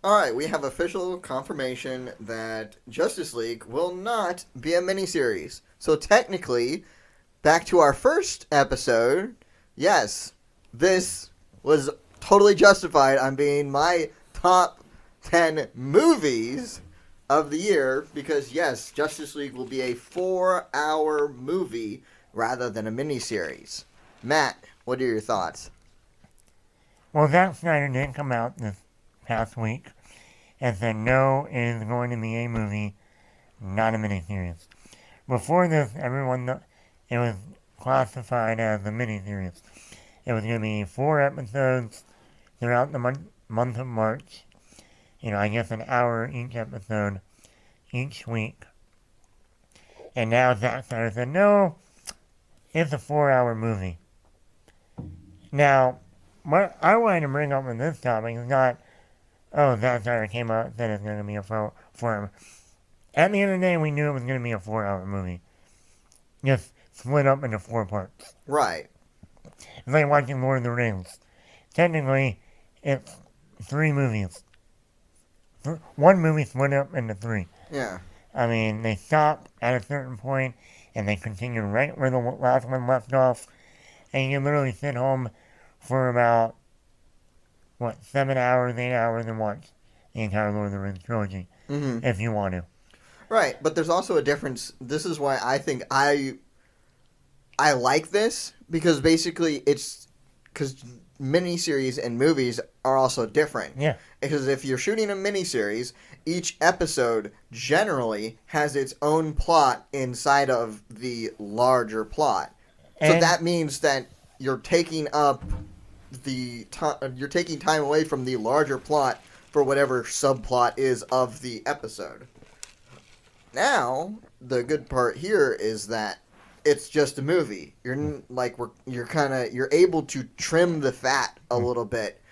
Alright, we have official confirmation that Justice League will not be a miniseries. So technically, back to our first episode, yes, this was totally justified on being my top 10 movies of the year because, yes, Justice League will be a 4-hour movie rather than a miniseries. Matt, what are your thoughts? Well, Zack Snyder did come out this past week and said no, it is going to be a movie, not a miniseries. Before this, it was classified as a miniseries. It was going to be 4 episodes throughout the month of March. I guess an hour each episode each week. And now Zack Snyder said, no, it's a 4-hour movie. Now, what I wanted to bring up with this topic is not, Zack Snyder came out and said it's going to be a 4-hour. At the end of the day, we knew it was going to be a 4-hour movie. Just split up into 4 parts. Right. It's like watching Lord of the Rings. Technically, it's 3 movies. 1 movie split up into 3. Yeah. I mean, they stop at a certain point, and they continue right where the last one left off, and you literally sit home for about, 7 hours, 8 hours, and watch the entire Lord of the Rings trilogy, if you want to. Right, but there's also a difference. This is why I think I like this, because basically because miniseries and movies are also different. Yeah. Because if you're shooting a miniseries, each episode generally has its own plot inside of the larger plot. So that means that you're taking up you're taking time away from the larger plot for whatever subplot is of the episode. Now, the good part here is that it's just a movie. You're able to trim the fat a little bit,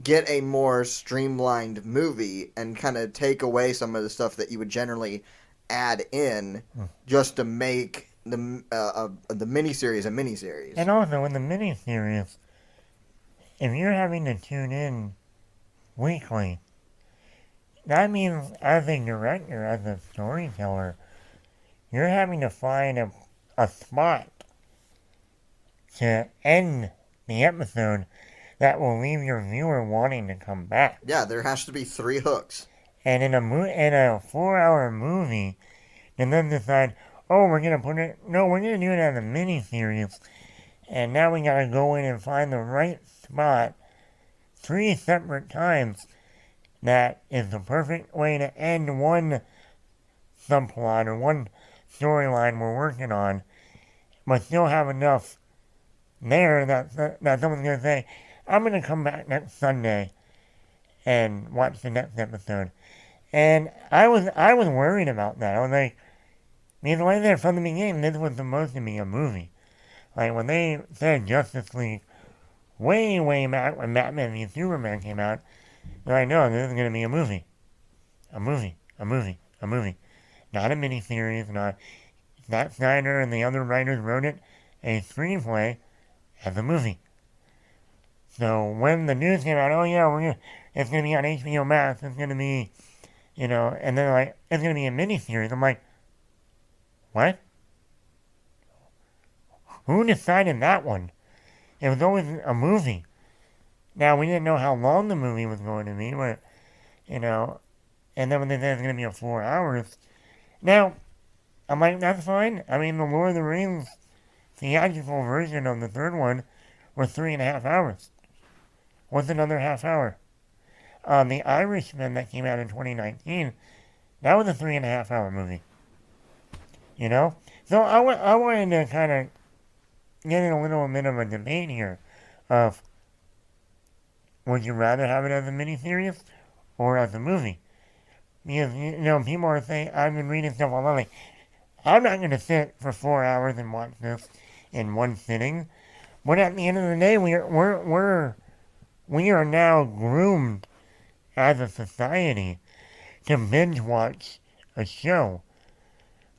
get a more streamlined movie, and kind of take away some of the stuff that you would generally add in just to make the miniseries a miniseries. And also, with the miniseries, if you're having to tune in weekly, that means as a director, as a storyteller, you're having to find a spot to end the episode that will leave your viewer wanting to come back. Yeah, there has to be 3 hooks. And in a 4-hour movie, and then decide, we're going to do it as a miniseries, and now we got to go in and find the right spot 3 separate times. That is the perfect way to end one subplot or one storyline we're working on, but still have enough there that someone's going to say, I'm going to come back next Sunday and watch the next episode. And I was worried about that. I was like, because right there from the beginning, this was supposed to be a movie. Like when they said Justice League way back when Batman v Superman came out, they're like, no, this is going to be a movie. A movie. Not a miniseries, not Zack Snyder and the other writers wrote it, a screenplay as a movie. So when the news came out, it's going to be on HBO Max, it's going to be, and they're like, it's going to be a miniseries. I'm like, what? Who decided that one? It was always a movie. Now, we didn't know how long the movie was going to be, but, and then when they said it's going to be 4 hours. Now, I'm like, that's fine. I mean, the Lord of the Rings theatrical version of the third one was 3.5 hours. What's another half hour? The Irishman that came out in 2019, that was a 3.5 hour movie. So I wanted to kind of get in a little bit of a debate here of, would you rather have it as a miniseries or as a movie? Because, people are saying, I've been reading stuff online, like, I'm not going to sit for 4 hours and watch this in one sitting. But at the end of the day, we are now groomed as a society to binge watch a show.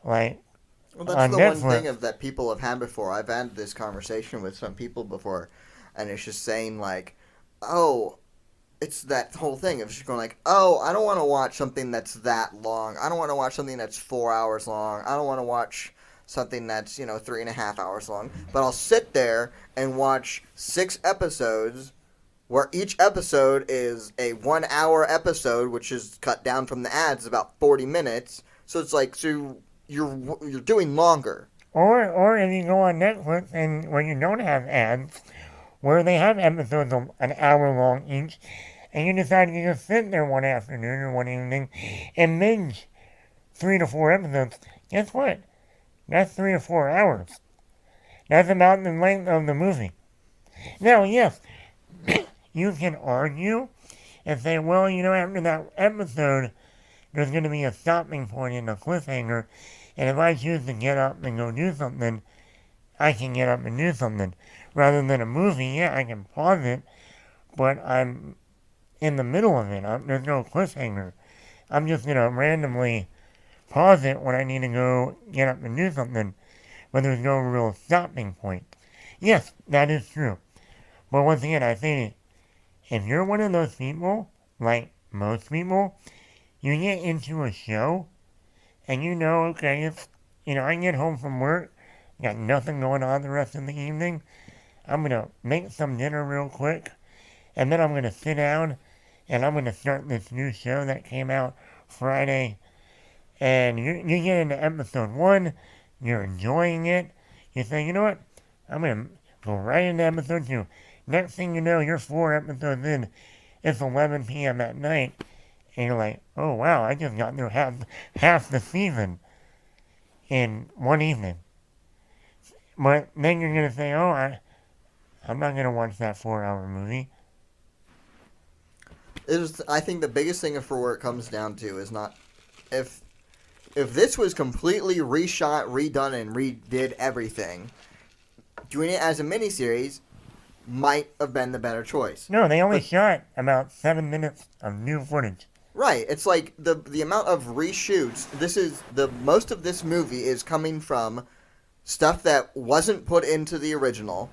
Like, well, that's on the Netflix. one thing that people have had before. I've had this conversation with some people before, and it's just saying, like, oh, it's that whole thing of just going like, oh, I don't want to watch something that's that long. I don't want to watch something that's 4 hours long. I don't want to watch something that's 3.5 hours long. But I'll sit there and watch 6 episodes, where each episode is a 1 hour episode, which is cut down from the ads about 40 minutes. So it's like, so you're doing longer. Or if you go on Netflix and where you don't have ads, where they have episodes of an hour long each, and you decide to just sit there one afternoon or one evening and binge 3 to 4 episodes, guess what? That's 3 to 4 hours. That's about the length of the movie. Now, yes, you can argue and say, well, after that episode, there's going to be a stopping point in the cliffhanger, and if I choose to get up and go do something, I can get up and do something. Rather than a movie, yeah, I can pause it, but I'm in the middle of it. There's no cliffhanger. I'm just going to randomly pause it when I need to go get up and do something, but there's no real stopping point. Yes, that is true. But once again, I say, if you're one of those people, like most people, you get into a show, and okay, I get home from work, got nothing going on the rest of the evening, I'm going to make some dinner real quick, and then I'm going to sit down, and I'm going to start this new show that came out Friday, and you get into episode 1, you're enjoying it, you say, you know what, I'm going to go right into episode 2. Next thing you know, you're 4 episodes in, it's 11 p.m. at night, and you're like, oh wow, I just got through half the season in one evening. But then you're going to say, oh, I'm not going to watch that 4-hour movie. I think the biggest thing for where it comes down to is not if this was completely reshot, redone, and redid everything, doing it as a miniseries might have been the better choice. No, they only shot about 7 minutes of new footage. Right. It's like the amount of reshoots. Most of this movie is coming from stuff that wasn't put into the original,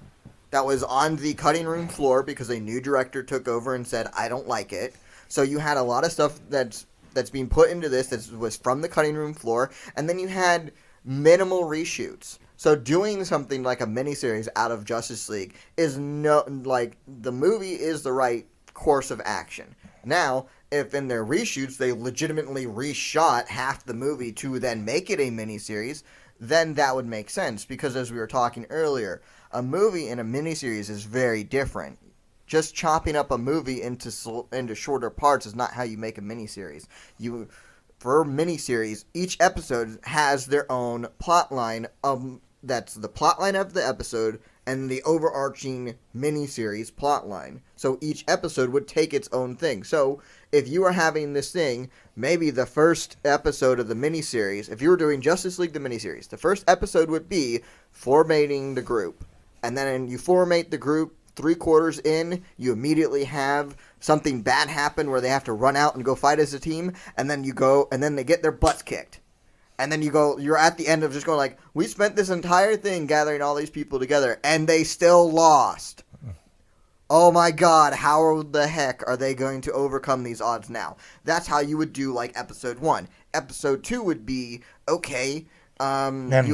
that was on the cutting room floor because a new director took over and said, I don't like it. So you had a lot of stuff that's being put into this that was from the cutting room floor, and then you had minimal reshoots. So doing something like a miniseries out of Justice League is the movie is the right course of action. Now, if in their reshoots they legitimately reshot half the movie to then make it a miniseries, then that would make sense. Because as we were talking earlier, a movie and a miniseries is very different. Just chopping up a movie into shorter parts is not how you make a miniseries. For a miniseries, each episode has their own plot line. That's the plot line of the episode and the overarching miniseries plot line. So each episode would take its own thing. So if you are having this thing, maybe the first episode of the miniseries, if you were doing Justice League the miniseries, the first episode would be formating the group. And then you formate the group 3/4 in, you immediately have something bad happen where they have to run out and go fight as a team, and then they get their butts kicked. And then you're at the end of just going like, we spent this entire thing gathering all these people together, and they still lost. Oh my god, how the heck are they going to overcome these odds now? That's how you would do like episode 1. Episode 2 would be, okay, you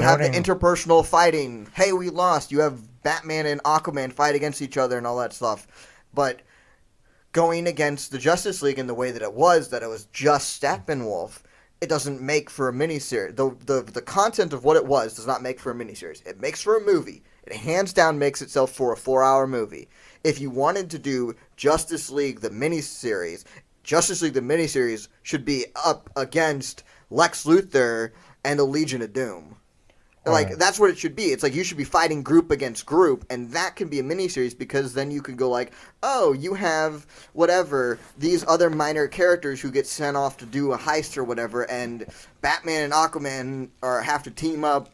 have the interpersonal fighting. Hey, we lost. You have Batman and Aquaman fight against each other and all that stuff. But going against the Justice League in the way that it was just Steppenwolf, it doesn't make for a miniseries. The content of what it was does not make for a miniseries. It makes for a movie. It hands down makes itself for a 4-hour movie. If you wanted to do Justice League the miniseries should be up against Lex Luthor and the Legion of Doom. Like, that's what it should be. It's like you should be fighting group against group, and that can be a miniseries because then you could go like, oh, you have whatever, these other minor characters who get sent off to do a heist or whatever, and Batman and Aquaman have to team up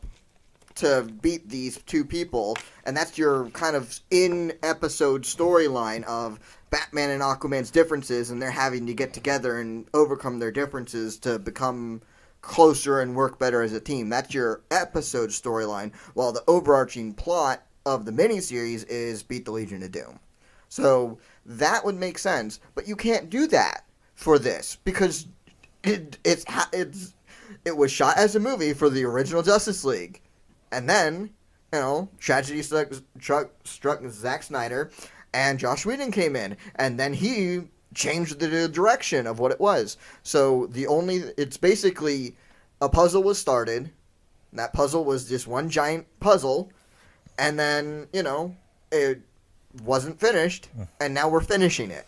to beat these two people, and that's your kind of in-episode storyline of Batman and Aquaman's differences, and they're having to get together and overcome their differences to become closer and work better as a team. That's your episode storyline, while the overarching plot of the miniseries is beat the Legion of Doom. So that would make sense, but you can't do that for this because it was shot as a movie for the original Justice League, and then tragedy struck Zack Snyder, and Joss Whedon came in, and then he changed the direction of what it was. So it's basically a puzzle was started. That puzzle was just one giant puzzle, and then it wasn't finished, and now we're finishing it.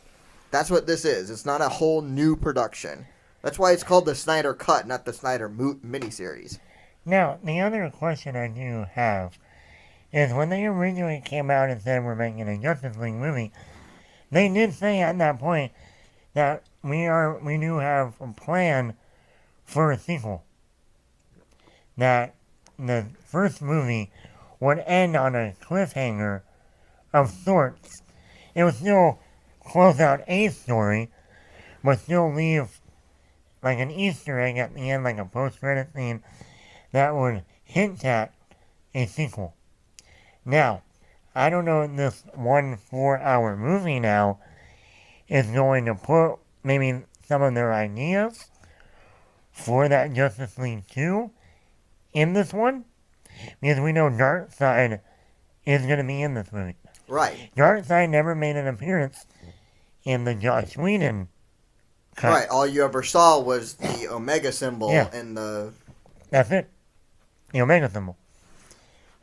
That's what this is. It's not a whole new production. That's why it's called the Snyder Cut, not the Snyder miniseries. Now, the other question I do have is when they originally came out and said we're making a Justice League movie, they did say at that point that we do have a plan for a sequel. That the first movie would end on a cliffhanger of sorts. It would still close out a story, but still leave like an Easter egg at the end, like a post-credit scene that would hint at a sequel. Now, I don't know if this 4-hour movie now is going to put maybe some of their ideas for that Justice League 2 in this one, because we know Darkseid is going to be in this movie. Right. Darkseid never made an appearance in the Joss Whedon cut. Right. All you ever saw was the Omega symbol and the... That's it. The Omega symbol.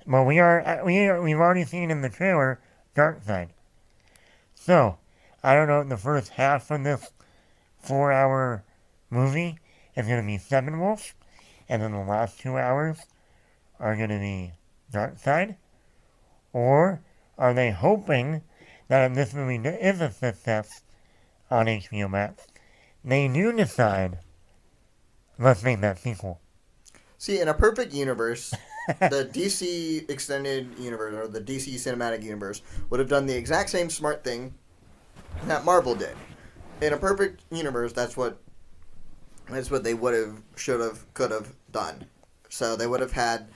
But we've already seen in the trailer Darkseid. So, I don't know if the first half of this 4-hour movie is going to be Steppenwolf, and then the last 2 hours are going to be Darkseid, or are they hoping that if this movie is a success on HBO Max, they do decide, let's make that sequel. See, in a perfect universe, the DC Extended Universe, or the DC Cinematic Universe, would have done the exact same smart thing that Marvel did. In a perfect universe, that's what they would have, should have, could have done. So they would have had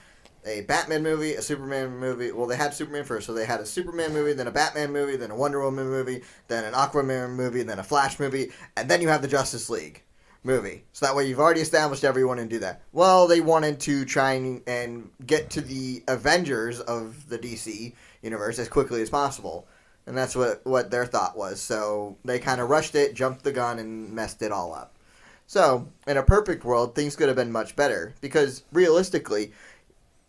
a Batman movie, a Superman movie. Well, they had Superman first, so they had a Superman movie, then a Batman movie, then a Wonder Woman movie, then an Aquaman movie, then a Flash movie, and then you have the Justice League movie. So that way you've already established everyone and do that. Well, they wanted to try and get to the Avengers of the DC universe as quickly as possible. And that's what their thought was. So they kind of rushed it, jumped the gun, and messed it all up. So, in a perfect world, things could have been much better. Because, realistically,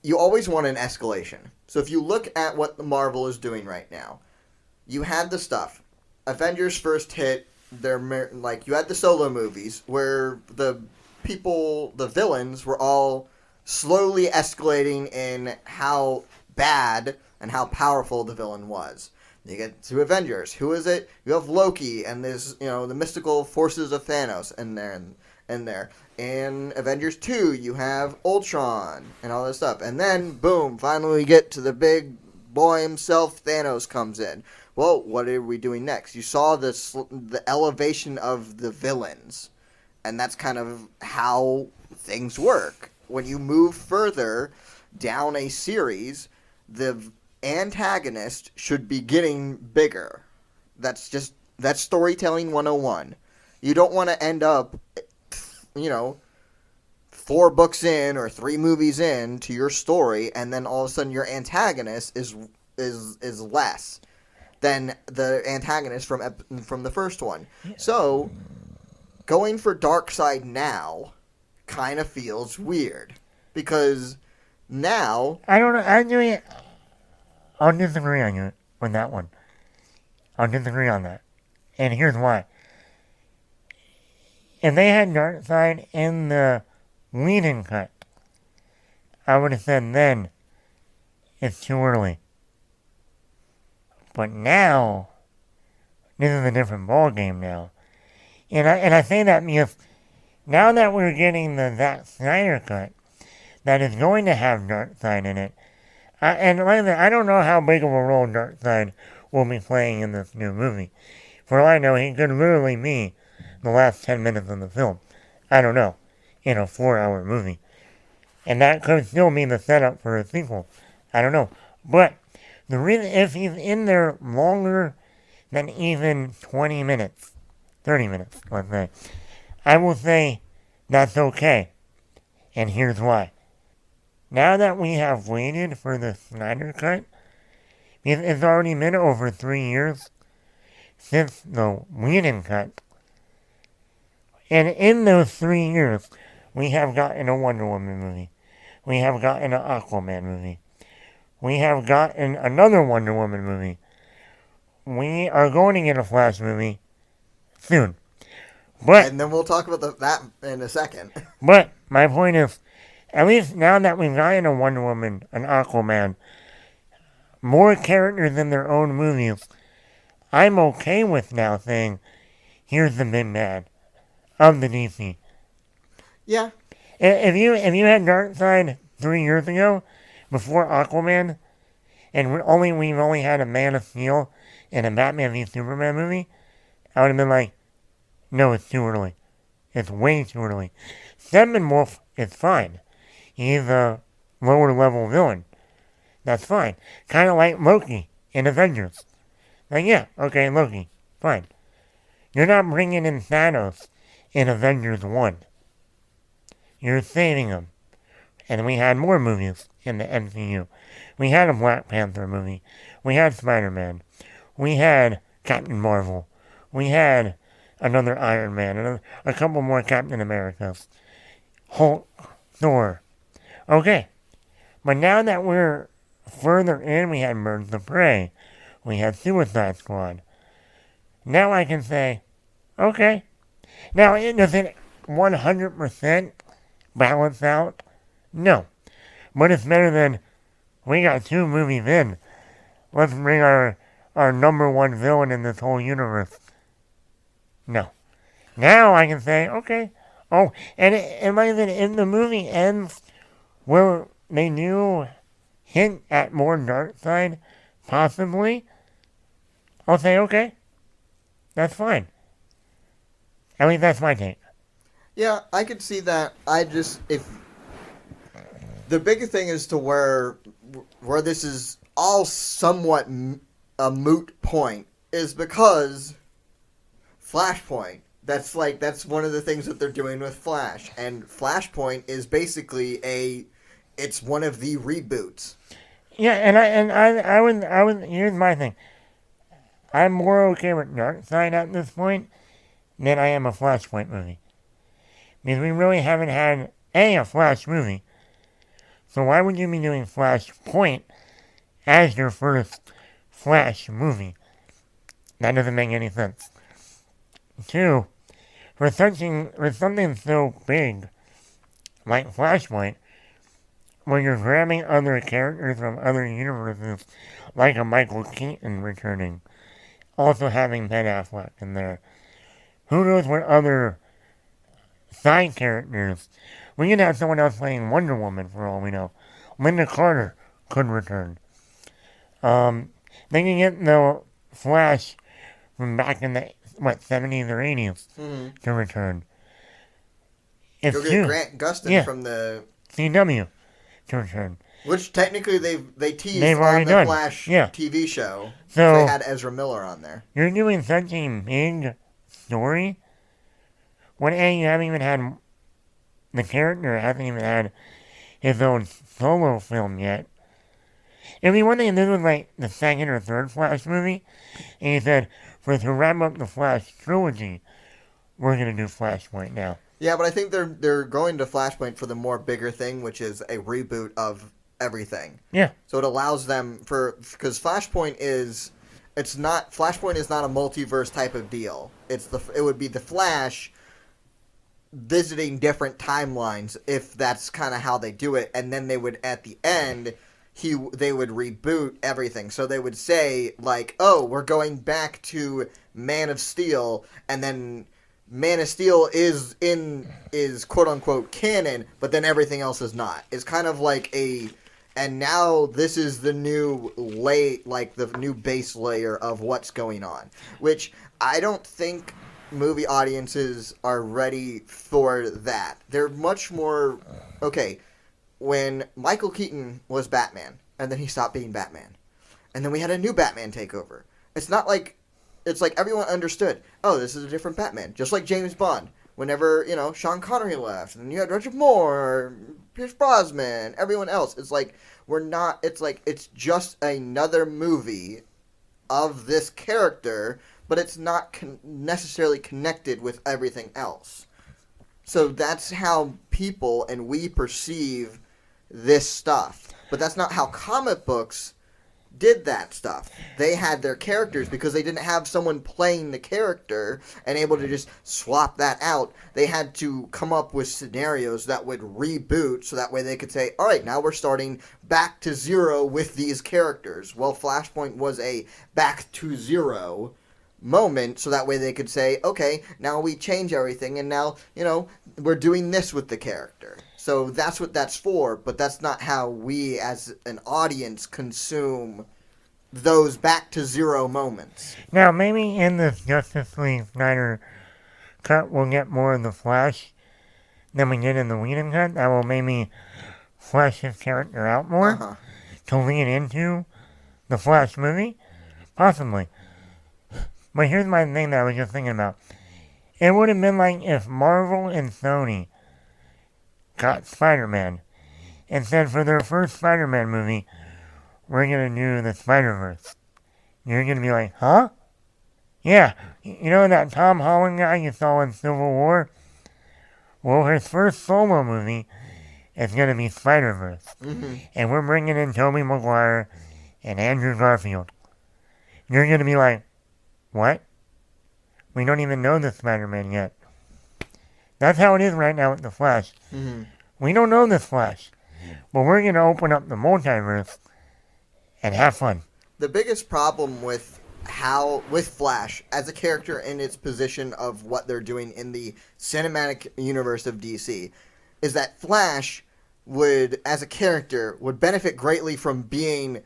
you always want an escalation. So if you look at what Marvel is doing right now, you had the stuff. Avengers first hit, you had the solo movies where the villains were all slowly escalating in how bad and how powerful the villain was. You get to Avengers. Who is it? You have Loki and there's, the mystical forces of Thanos in there. In Avengers 2, you have Ultron and all this stuff. And then, boom, finally we get to the big boy himself, Thanos comes in. Well, what are we doing next? You saw the elevation of the villains. And that's kind of how things work. When you move further down a series, the antagonist should be getting bigger. That's storytelling 101. You don't want to end up, 4 books in or 3 movies in to your story, and then all of a sudden your antagonist is less than the antagonist from the first one. Yeah. So going for Darkseid now kind of feels weird because now I don't know. I'll disagree on you with that one. I'll disagree on that. And here's why. If they had Darkseid in the Whedon cut, I would have said then it's too early. But now, this is a different ballgame now. And I say that because now that we're getting the Zack Snyder cut that is going to have Darkseid in it, and like I said, I don't know how big of a role Darkseid will be playing in this new movie. For all I know, he could literally be the last 10 minutes of the film. I don't know. In a 4-hour movie. And that could still be the setup for a sequel. I don't know. But the reason, if he's in there longer than even 20 minutes, 30 minutes, let's say. I will say that's okay, and here's why. Now that we have waited for the Snyder Cut, it's already been over 3 years since the Whedon Cut, and in those 3 years, we have gotten a Wonder Woman movie. We have gotten an Aquaman movie. We have gotten another Wonder Woman movie. We are going to get a Flash movie soon. But And then we'll talk about that in a second. But my point is, at least now that we've gotten a Wonder Woman, an Aquaman, more characters in their own movies, I'm okay with now saying, here's the big bad of the DC. Yeah. If you had Darkseid 3 years ago, before Aquaman, and we've only had a Man of Steel and a Batman v Superman movie, I would have been like, no, it's too early. It's way too early. Steppenwolf is fine. He's a lower level villain. That's fine. Kind of like Loki in Avengers. Like, yeah, okay, Loki, fine. You're not bringing in Thanos in Avengers 1. You're saving him. And we had more movies in the MCU. We had a Black Panther movie. We had Spider-Man. We had Captain Marvel. We had another Iron Man. A couple more Captain Americas. Hulk. Thor. Okay. But now that we're further in, we had Birds of Prey. We had Suicide Squad. Now I can say, okay. Now, does it 100% balance out? No. But it's better than, we got 2 movies in. Let's bring our number one villain in this whole universe. No. Now I can say, okay. Oh, and it might even in the movie ends where they do hint at more Darkseid, possibly. I'll say, okay. That's fine. At least that's my take. Yeah, I could see that. If the bigger thing is to where this is all somewhat a moot point is because Flashpoint. That's one of the things that they're doing with Flash, and Flashpoint is basically it's one of the reboots. Yeah, and I would. Here's my thing. I'm more okay with Darkseid at this point than I am a Flashpoint movie. Because we really haven't had a Flash movie. So why would you be doing Flashpoint as your first Flash movie? That doesn't make any sense. 2, for something so big like Flashpoint, where you're grabbing other characters from other universes, like a Michael Keaton returning, also having Ben Affleck in there. Who knows what other side characters? We could have someone else playing Wonder Woman for all we know. Linda Carter could return. They can get the Flash from back in the 70s or 80s to return. You'll get Grant Gustin from the CW to return. Which technically they teased They've already on the done. Flash Yeah. TV show. So they had Ezra Miller on there. You're doing such a big story when you haven't even had the character hasn't even had his own solo film yet. It'd be one thing if this was like the second or third Flash movie, and he said, to wrap up the Flash trilogy, we're gonna do Flashpoint now. Yeah, but I think they're going to Flashpoint for the more bigger thing, which is a reboot of everything. Yeah. So it allows them because Flashpoint is not a multiverse type of deal. It would be the Flash visiting different timelines if that's kind of how they do it, and then they would at the end they would reboot everything. So they would say like, oh, we're going back to Man of Steel, and then Man of Steel is quote unquote canon, but then everything else is not. It's kind of like and now this is the new the new base layer of what's going on, which I don't think movie audiences are ready for that. They're much more okay. When Michael Keaton was Batman, and then he stopped being Batman, and then we had a new Batman take over. It's not like it's like everyone understood, oh, this is a different Batman. Just like James Bond. Whenever, Sean Connery left, and then you had Roger Moore, Pierce Brosnan, everyone else. It's like, it's just another movie of this character, but it's not necessarily connected with everything else. So that's how people and we perceive this stuff. But that's not how comic books did that stuff. They had their characters because they didn't have someone playing the character and able to just swap that out. They had to come up with scenarios that would reboot so that way they could say, all right, now we're starting back to zero with these characters. Well, Flashpoint was a back to zero moment so that way they could say, okay, now we change everything and now, we're doing this with the character. So that's what that's for, but that's not how we as an audience consume those back to zero moments. Now, maybe in the Justice League Snyder cut we'll get more of the Flash than we did in the Whedon cut. That will maybe flesh his character out more to lean into the Flash movie. Possibly. But here's my thing that I was just thinking about. It would have been like if Marvel and Sony got Spider-Man and said for their first Spider-Man movie, we're going to do the Spider-Verse. You're going to be like, huh? Yeah, you know that Tom Holland guy you saw in Civil War? Well, his first solo movie is going to be Spider-Verse. Mm-hmm. And we're bringing in Tobey Maguire and Andrew Garfield. You're going to be like, what? We don't even know the Spider-Man yet. That's how it is right now with the Flash. Mm-hmm. We don't know this Flash. But we're going to open up the multiverse and have fun. The biggest problem with Flash as a character in its position of what they're doing in the cinematic universe of DC is that Flash would, as a character, would benefit greatly from being,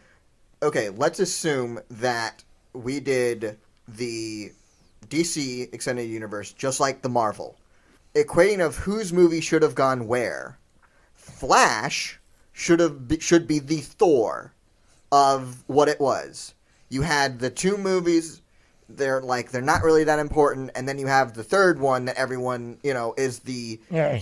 okay, let's assume that we did the DC Extended Universe just like the Marvel. Equating of whose movie should have gone where. Flash should be the Thor of what it was. You had the two movies, they're not really that important, and then you have the third one that everyone, is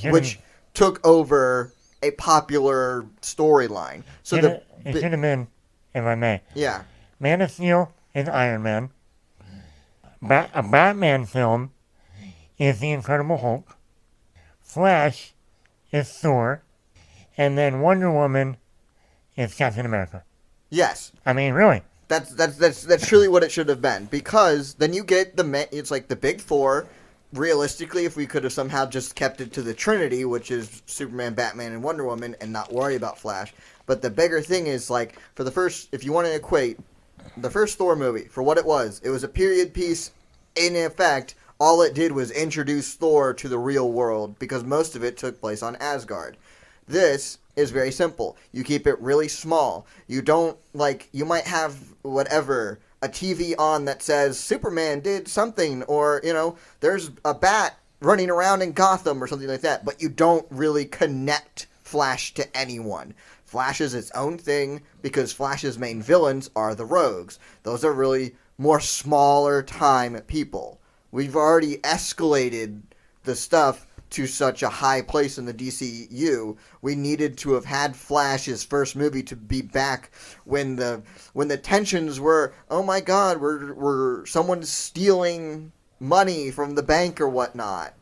which took over a popular storyline. So it should have been, if I may. Yeah. Man of Steel is Iron Man. A Batman film is The Incredible Hulk. Flash is Thor. And then Wonder Woman is Captain America. Yes. I mean, really. That's truly what it should have been. Because then you get it's like the big four. Realistically, if we could have somehow just kept it to the Trinity, which is Superman, Batman, and Wonder Woman, and not worry about Flash. But the bigger thing is, like, for the first, if you want to equate the first Thor movie, for what it was a period piece. In effect, all it did was introduce Thor to the real world because most of it took place on Asgard. This is very simple. You keep it really small. You don't, you might have, a TV on that says Superman did something or, there's a bat running around in Gotham or something like that, but you don't really connect Flash to anyone. Flash is its own thing because Flash's main villains are the Rogues. Those are really more smaller time people. We've already escalated the stuff to such a high place in the DCU. We needed to have had Flash's first movie to be back when the tensions were, oh my god, we're someone's stealing money from the bank or whatnot.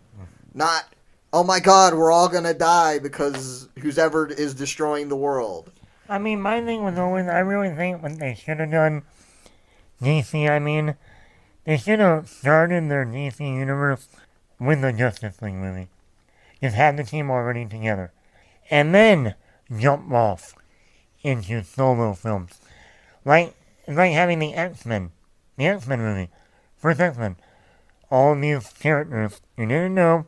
Not, oh my god, we're all gonna die because whoever is destroying the world. I mean, my thing was always, I really think what they should have done, DC, they should have started their DC universe with the Justice League movie. Just had the team already together. And then jump off into solo films. It's like having the X-Men movie. First X-Men. All of these characters you didn't know,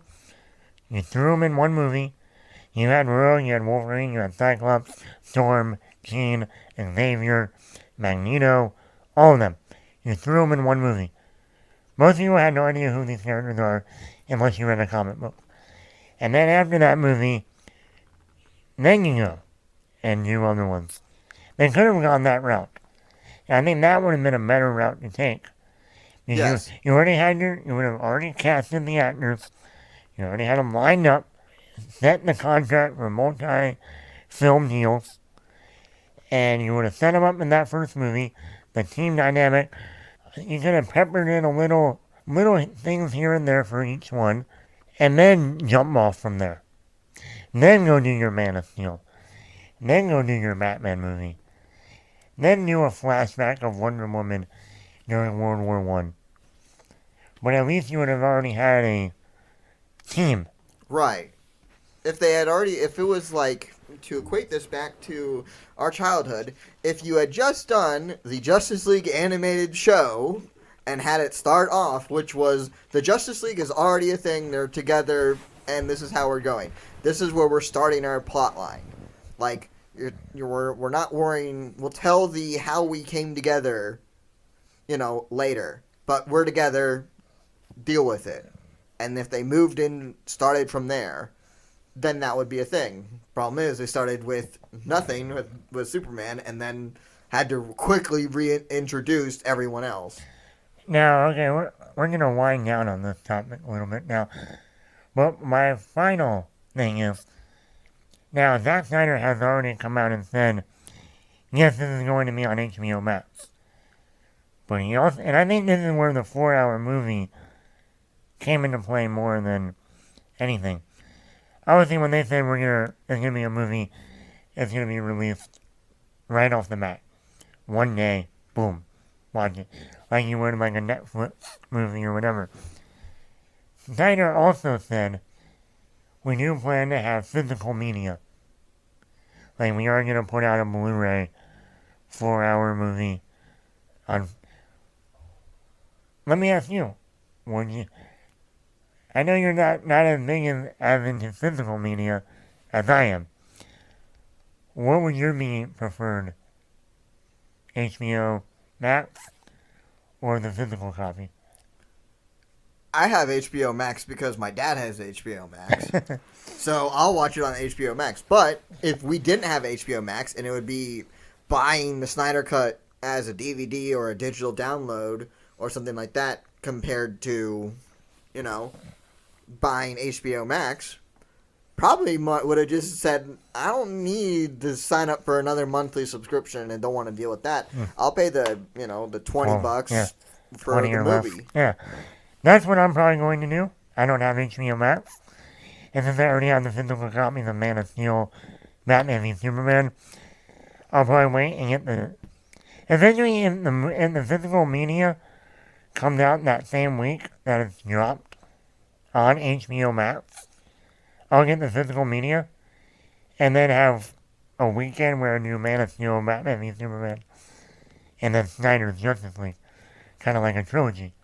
you threw them in one movie. You had Rogue, you had Wolverine, you had Cyclops, Storm, Jean, Xavier, Magneto, all of them. You threw them in one movie. Most people had no idea who these characters are unless you read a comic book. And then after that movie, then you go and do other ones. They could have gone that route. And I think that would have been a better route to take. Yes. You already had you would have already casted the actors. You already had them lined up, set the contract for multi-film deals, and you would have set them up in that first movie. The team dynamic. You could have peppered in little things here and there for each one, and then jump off from there. Then go do your Man of Steel. Then go do your Batman movie. Then do a flashback of Wonder Woman during World War One. But at least you would have already had a team. Right. If it was like, to equate this back to our childhood, if you had just done the Justice League animated show and had it start off, which was the Justice League is already a thing, they're together, and this is how we're going. This is where we're starting our plot line. Like, we're not worrying. We'll tell the how we came together, later. But we're together. Deal with it. And if they moved in, started from there, then that would be a thing. Problem is, they started with nothing with Superman, and then had to quickly reintroduce everyone else. Now, okay, we're gonna wind down on this topic a little bit now. But my final thing is, now Zack Snyder has already come out and said, yes, this is going to be on HBO Max. But he also, and I think this is where the 4-hour movie came into play more than anything. Obviously, when they said it's gonna be a movie, it's gonna be released right off the bat, one day, boom, watch it, like you would like a Netflix movie or whatever. Snyder also said we do plan to have physical media. Like we are gonna put out a Blu-ray 4-hour movie. Let me ask you, would you? I know you're not as big as into physical media as I am. What would your be preferred? HBO Max or the physical copy? I have HBO Max because my dad has HBO Max. So I'll watch it on HBO Max. But if we didn't have HBO Max and it would be buying the Snyder Cut as a DVD or a digital download or something like that compared to, buying HBO Max, probably would have just said, I don't need to sign up for another monthly subscription and don't want to deal with that. I'll pay the $20 for the movie. Less. Yeah. That's what I'm probably going to do. I don't have HBO Max. And since I already have the physical copies of Man of Steel, Batman v Superman, I'll probably wait and get the... Eventually, in the physical media comes out that same week that it's dropped on HBO Max, I'll get the physical media and then have a weekend where I do Man of Steel, Batman v Superman, and then Snyder's Justice League. Kind of like a trilogy.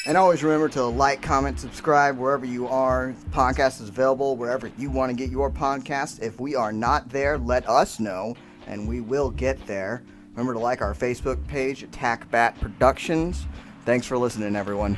And always remember to like, comment, subscribe wherever you are. The podcast is available wherever you want to get your podcast. If we are not there, let us know, and we will get there. Remember to like our Facebook page, Attack Bat Productions. Thanks for listening, everyone.